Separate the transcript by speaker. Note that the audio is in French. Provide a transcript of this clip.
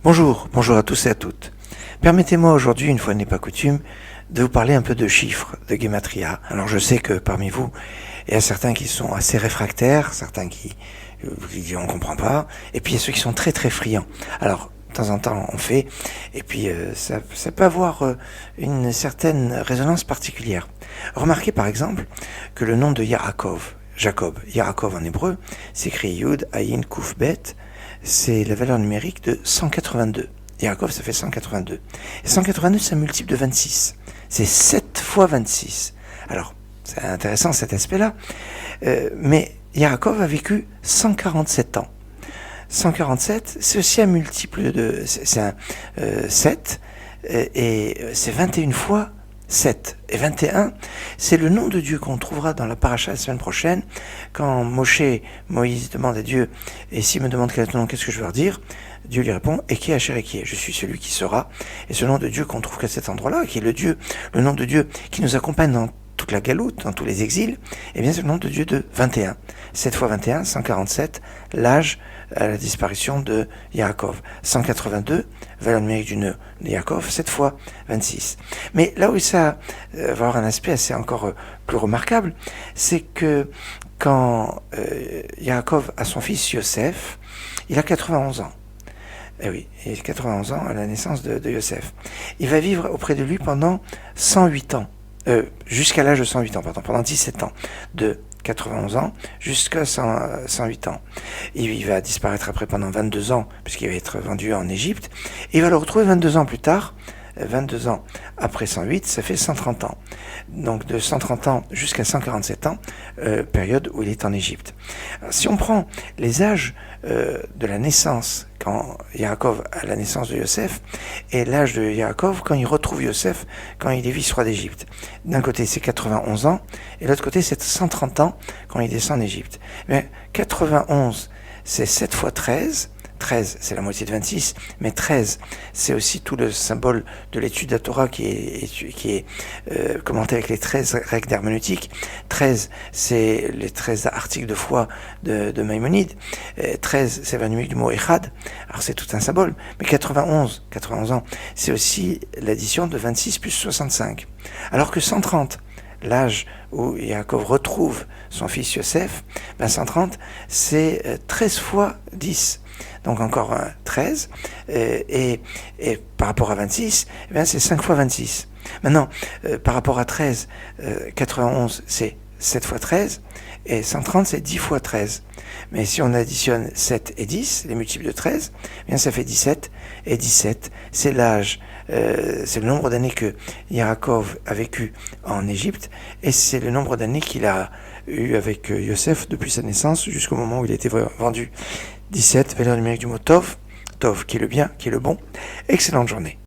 Speaker 1: Bonjour à tous et à toutes. Permettez-moi aujourd'hui, une fois n'est pas coutume, de vous parler un peu de chiffres, de Gematria. Alors je sais que parmi vous, il y a certains qui sont assez réfractaires, certains qui disent on comprend pas, et puis il y a ceux qui sont très très friands. Alors de temps en temps on fait, et puis ça peut avoir une certaine résonance particulière. Remarquez par exemple que le nom de Jacob en hébreu, s'écrit Yud, Ayin, Kuf, Bet, c'est la valeur numérique de 182. Yaakov, ça fait 182. Et 182, c'est un multiple de 26. C'est 7 fois 26. Alors, c'est intéressant cet aspect-là. Mais Yaakov a vécu 147 ans. 147, c'est aussi un multiple de... C'est un 7, et c'est 21 fois 7. Et 21, c'est le nom de Dieu qu'on trouvera dans la paracha la semaine prochaine, quand Moïse demande à Dieu, et s'il me demande quel est ton nom, qu'est-ce que je vais leur dire? Dieu lui répond, Eki Asher Eki, je suis celui qui sera. Et ce nom de Dieu qu'on trouve qu'à cet endroit-là, qui est le nom de Dieu qui nous accompagne dans toute la galoute, dans tous les exils, eh bien c'est le nom de Dieu de 21. 7 fois 21, 147, l'âge à la disparition de Yaakov. 182, valeur numérique du nœud de Yaakov, 7 fois 26. Mais là où ça va avoir un aspect assez encore plus remarquable, c'est que quand Yaakov a son fils Yosef, il a 91 ans. Eh oui, il a 91 ans à la naissance de Yosef. Il va vivre auprès de lui pendant 108 ans. Jusqu'à l'âge de 108 ans, pendant 17 ans, de 91 ans jusqu'à 108 ans. Il va disparaître après pendant 22 ans, puisqu'il va être vendu en Égypte, et il va le retrouver 22 ans plus tard, 22 ans après 108, ça fait 130 ans. Donc de 130 ans jusqu'à 147 ans, période où il est en Égypte. Alors, si on prend les âges de la naissance, quand Yaakov a la naissance de Yosef, et l'âge de Yaakov quand il retrouve Yosef, quand il est vice-roi d'Égypte. D'un côté c'est 91 ans, et de l'autre côté c'est 130 ans quand il descend en Égypte. Mais 91, c'est 7 fois 13, 13, c'est la moitié de 26, mais 13, c'est aussi tout le symbole de l'étude de la Torah qui est commenté avec les 13 règles d'herméneutique. 13, c'est les 13 articles de foi de Maïmonide. 13, c'est la numérique du mot Echad. Alors c'est tout un symbole. Mais 91 ans, c'est aussi l'addition de 26 plus 65. Alors que 130, l'âge où Yaakov retrouve son fils Yosef, 130, c'est 13 fois 10. Donc encore 13, et par rapport à 26, c'est 5 fois 26. Maintenant, par rapport à 13, 91, c'est 7 fois 13, et 130, c'est 10 fois 13. Mais si on additionne 7 et 10, les multiples de 13, ça fait 17, et 17, c'est l'âge, c'est le nombre d'années que Yaakov a vécu en Égypte, et c'est le nombre d'années qu'il a eu avec Yosef depuis sa naissance jusqu'au moment où il a été vendu. 17, valeur numérique du mot Tov, qui est le bien, qui est le bon. Excellente journée.